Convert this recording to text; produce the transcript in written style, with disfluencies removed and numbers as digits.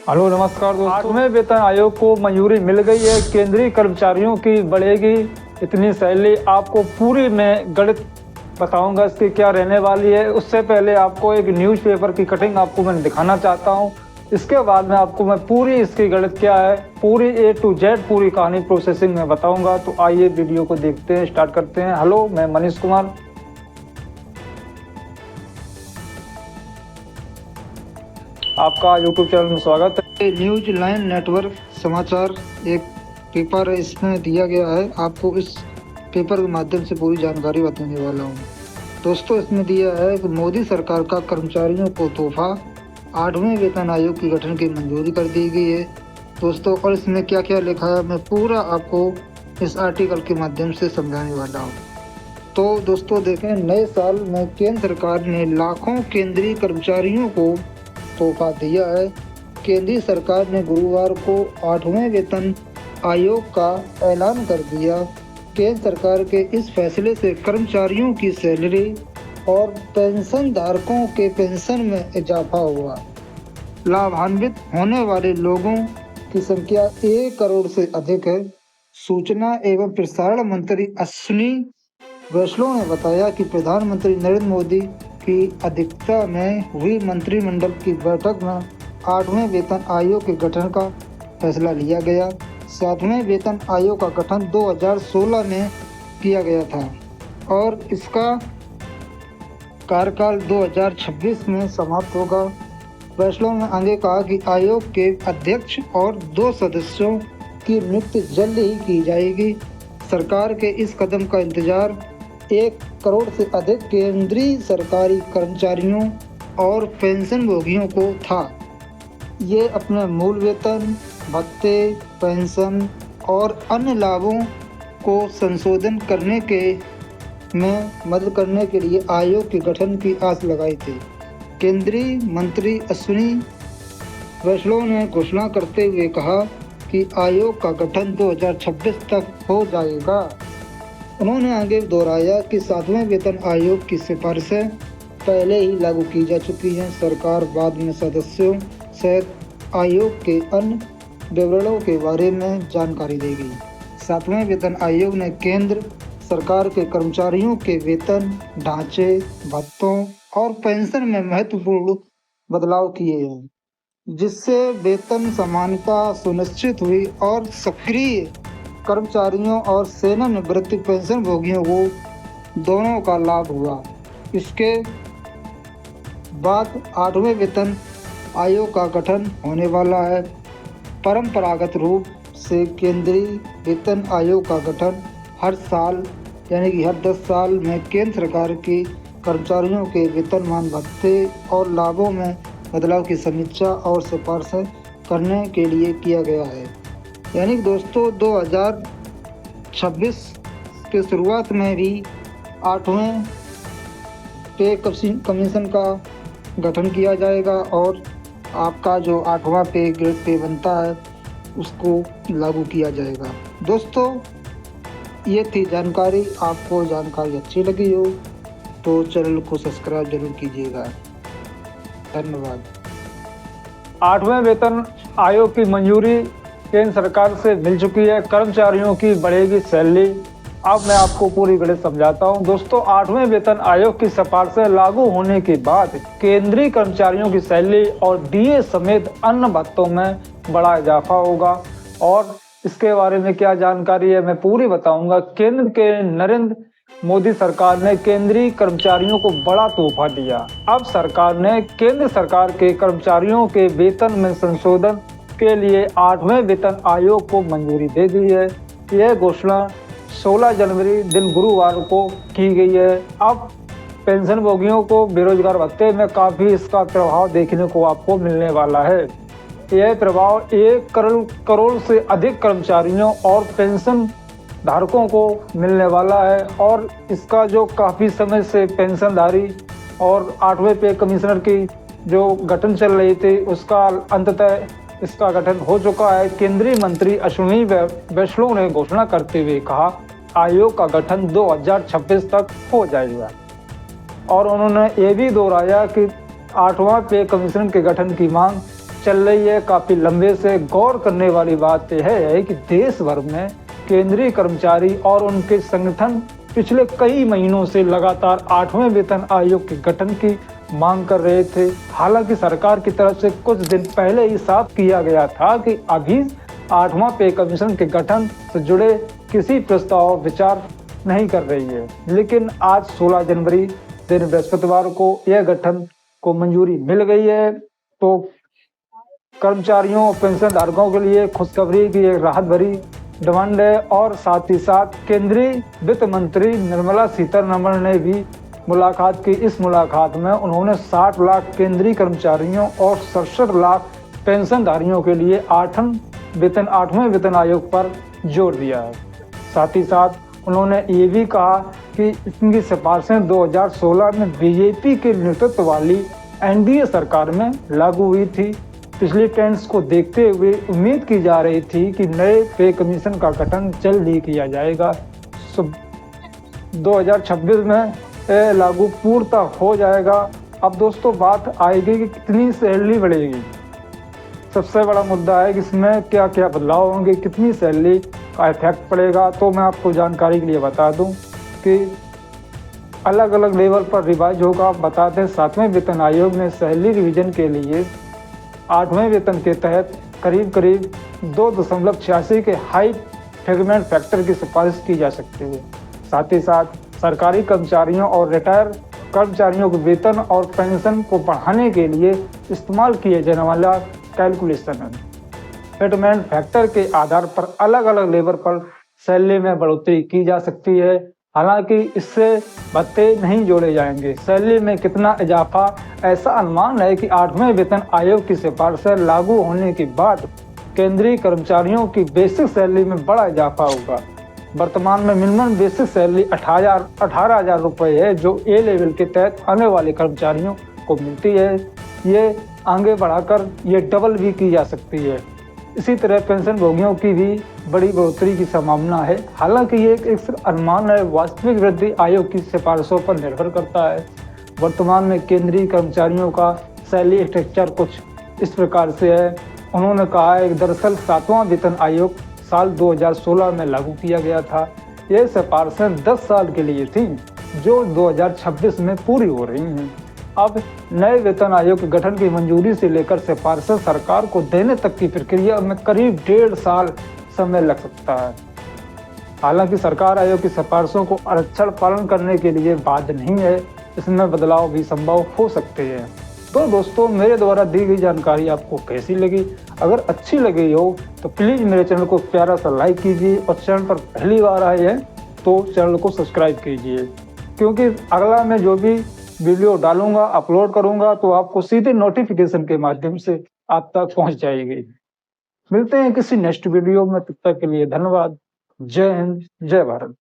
Hello नमस्कार दोस्तों। 8वें वेतन आयोग को मंजूरी मिल गई है। केंद्रीय कर्मचारियों की बढ़ेगी इतनी सैलरी। आपको पूरी मैं गणित बताऊंगा इसकी क्या रहने वाली है। उससे पहले आपको एक न्यूज़पेपर की कटिंग आपको मैं दिखाना चाहता हूं। इसके बाद में आपको मैं पूरी इसकी गणित क्या है, पूरी A to Z पूरी कहानी प्रोसेसिंग में बताऊंगा। तो आइए वीडियो को देखते हैं, स्टार्ट करते हैं। हेलो, मैं मनीष कुमार। आपका यूट्यूब चैनल में स्वागत है। न्यूज लाइन नेटवर्क समाचार एक पेपर है, इसमें दिया गया है। आपको इस पेपर के माध्यम से पूरी जानकारी बताने वाला हूँ। दोस्तों, इसमें दिया है कि मोदी सरकार का कर्मचारियों को तोहफा, 8वें वेतन आयोग की गठन की मंजूरी कर दी गई है। दोस्तों, और इसमें क्या क्या लिखा है मैं पूरा आपको इस आर्टिकल के माध्यम से समझाने वाला हूँ। तो दोस्तों देखें, नए साल में केंद्र सरकार ने लाखों केंद्रीय कर्मचारियों को तोहफा दिया है। केंद्रीय सरकार ने गुरुवार को 8वें वेतन आयोग का ऐलान कर दिया। केंद्र सरकार के इस फैसले से कर्मचारियों की सैलरी और पेंशन धारकों के पेंशन में इजाफा हुआ। लाभान्वित होने वाले लोगों की संख्या 1 करोड़ से अधिक है। सूचना एवं प्रसारण मंत्री अश्विनी वैष्णव ने बताया कि प्रधानमंत्री नरेंद्र मोदी की अध्यक्षता में हुई मंत्रिमंडल की बैठक में 8वें वेतन आयोग के गठन का फैसला लिया गया। 7वें वेतन आयोग का गठन 2016 में किया गया था और इसका कार्यकाल 2026 में समाप्त होगा। वैष्णव ने आगे कहा कि आयोग के अध्यक्ष और 2 सदस्यों की नियुक्ति जल्द ही की जाएगी। सरकार के इस कदम का इंतजार 1 करोड़ से अधिक केंद्रीय सरकारी कर्मचारियों और पेंशन भोगियों को था। ये अपने मूल वेतन, भत्ते, पेंशन और अन्य लाभों को संशोधन करने में मदद करने के लिए आयोग के गठन की आस लगाई थी। केंद्रीय मंत्री अश्विनी वैष्णव ने घोषणा करते हुए कहा कि आयोग का गठन 2026 तक हो जाएगा। उन्होंने आगे दोहराया कि 7वें वेतन आयोग की सिफारिशें पहले ही लागू की जा चुकी हैं। सरकार बाद में सदस्यों सहित आयोग के अन्य विवरणों के बारे में जानकारी देगी। 7वें वेतन आयोग ने केंद्र सरकार के कर्मचारियों के वेतन ढांचे, भत्तों और पेंशन में महत्वपूर्ण बदलाव किए हैं, जिससे वेतन समानता सुनिश्चित हुई और सक्रिय कर्मचारियों और सेवानिवृत्ति पेंशन भोगियों को दोनों का लाभ हुआ। इसके बाद 8वें वेतन आयोग का गठन होने वाला है। परंपरागत रूप से केंद्रीय वेतन आयोग का गठन हर साल यानी कि हर 10 साल में केंद्र सरकार की कर्मचारियों के वेतनमान, भत्ते और लाभों में बदलाव की समीक्षा और सिफारिशें करने के लिए किया गया है। यानी दोस्तों 2026 के शुरुआत में भी 8वें पे कमीशन का गठन किया जाएगा और आपका जो 8वां पे ग्रेड पे बनता है उसको लागू किया जाएगा। दोस्तों, ये थी जानकारी। आपको जानकारी अच्छी लगी हो तो चैनल को सब्सक्राइब जरूर कीजिएगा। धन्यवाद। 8वें वेतन आयोग की मंजूरी केंद्र सरकार से मिल चुकी है। कर्मचारियों की बढ़ेगी सैलरी। अब मैं आपको पूरी गणित समझाता हूं। दोस्तों, 8वें वेतन आयोग की सिफारिशें लागू होने के बाद केंद्रीय कर्मचारियों की सैलरी और डीए समेत अन्य भत्तों में बड़ा इजाफा होगा। और इसके बारे में क्या जानकारी है मैं पूरी बताऊंगा। केंद्र के नरेंद्र मोदी सरकार ने केंद्रीय कर्मचारियों को बड़ा तोहफा दिया। अब सरकार ने केंद्र सरकार के कर्मचारियों के वेतन में संशोधन के लिए 8वें वेतन आयोग को मंजूरी दे दी है। यह घोषणा 16 जनवरी दिन गुरुवार को की गई है। अब पेंशन भोगियों को बेरोजगार भत्ते में काफ़ी इसका प्रभाव देखने को आपको मिलने वाला है। यह प्रभाव 1 करोड़ से अधिक कर्मचारियों और पेंशन धारकों को मिलने वाला है। और इसका जो काफ़ी समय से पेंशनधारी और 8वें पे कमिश्नर की जो गठन चल रही थी उसका अंततः इसका गठन हो चुका है। केंद्रीय मंत्री अश्विनी वैष्णव ने घोषणा करते हुए कहा आयोग का गठन 2026 तक हो जाएगा। और उन्होंने ये भी दोहराया कि 8वां पे कमीशन के गठन की मांग चल रही है काफी लंबे से। गौर करने वाली बात यह है कि देश भर में केंद्रीय कर्मचारी और उनके संगठन पिछले कई महीनों से लगातार 8वें वेतन आयोग के गठन की मांग कर रहे थे। हालांकि सरकार की तरफ से कुछ दिन पहले ही साफ किया गया था कि अभी 8वां पे कमीशन के गठन से जुड़े किसी प्रस्ताव विचार नहीं कर रही है। लेकिन आज 16 जनवरी दिन बृहस्पतिवार को यह गठन को मंजूरी मिल गई है। तो कर्मचारियों और पेंशन धारकों के लिए खुशखबरी की एक राहत भरी डिमांड है। और साथ ही साथ केंद्रीय वित्त मंत्री निर्मला सीतारमण ने भी मुलाकात की। इस मुलाकात में उन्होंने 60 लाख केंद्रीय कर्मचारियों और 67 लाख पेंशनधारियों के लिए 8वें वेतन आयोग पर जोर दिया है। साथ ही साथ उन्होंने ये भी कहा कि इनकी सिफारिशें 2016 में बीजेपी के नेतृत्व वाली एनडीए सरकार में लागू हुई थी। पिछली ट्रेंड्स को देखते हुए उम्मीद की जा रही थी कि नए पे कमीशन का गठन जल्द ही किया जाएगा। 2026 में लागू पूर्णतः हो जाएगा। अब दोस्तों बात आएगी कि कितनी सैलरी बढ़ेगी। सबसे बड़ा मुद्दा है कि इसमें क्या क्या बदलाव होंगे, कितनी सैलरी का इफेक्ट पड़ेगा। तो मैं आपको जानकारी के लिए बता दूं कि अलग अलग लेवल पर रिवाइज होगा। बता दें 7वें वेतन आयोग ने सैलरी रिवीजन के लिए 8वें वेतन के तहत करीब 2.86 के हाई इंक्रीमेंट फैक्टर की सिफारिश की जा सकती है। साथ ही साथ सरकारी कर्मचारियों और रिटायर कर्मचारियों के वेतन और पेंशन को बढ़ाने के लिए इस्तेमाल किए जाने वाला कैलकुलेशन है। इंक्रीमेंट फैक्टर के आधार पर अलग अलग लेवल पर सैलरी में बढ़ोतरी की जा सकती है। हालांकि इससे भत्ते नहीं जोड़े जाएंगे। सैलरी में कितना इजाफा, ऐसा अनुमान है कि 8वें वेतन आयोग की सिफारिश लागू होने के बाद केंद्रीय कर्मचारियों की बेसिक सैलरी में बड़ा इजाफा होगा। वर्तमान में मिनिमम बेसिक सैलरी 18,000 रुपये है, जो ए लेवल के तहत आने वाले कर्मचारियों को मिलती है। ये आगे बढ़ाकर ये डबल भी की जा सकती है। इसी तरह पेंशन भोगियों की भी बड़ी बढ़ोतरी की संभावना है। हालांकि ये एक सिर्फ अनुमान है, वास्तविक वृद्धि आयोग की सिफारिशों पर निर्भर करता है। वर्तमान में केंद्रीय कर्मचारियों का सैलरी स्ट्रक्चर कुछ इस प्रकार से है। उन्होंने कहा है कि दरअसल 7वां वेतन आयोग साल 2016 में लागू किया गया था। ये सिफारिशें 10 साल के लिए थी, जो 2026 में पूरी हो रही हैं। अब नए वेतन आयोग के गठन की मंजूरी से लेकर सिफारिशें सरकार को देने तक की प्रक्रिया में करीब 1.5 साल समय लग सकता है। हालांकि सरकार आयोग की सिफारिशों को आरक्षण पालन करने के लिए बाध्य नहीं है, इसमें बदलाव भी संभव हो सकते हैं। तो दोस्तों, मेरे द्वारा दी गई जानकारी आपको कैसी लगी? अगर अच्छी लगी हो तो प्लीज़ मेरे चैनल को प्यारा सा लाइक कीजिए और चैनल पर पहली बार आए हैं तो चैनल को सब्सक्राइब कीजिए, क्योंकि अगला मैं जो भी वीडियो डालूंगा, अपलोड करूंगा तो आपको सीधे नोटिफिकेशन के माध्यम से आप तक पहुंच जाएगी। मिलते हैं किसी नेक्स्ट वीडियो में, तब तक के लिए धन्यवाद। जय हिंद, जय भारत।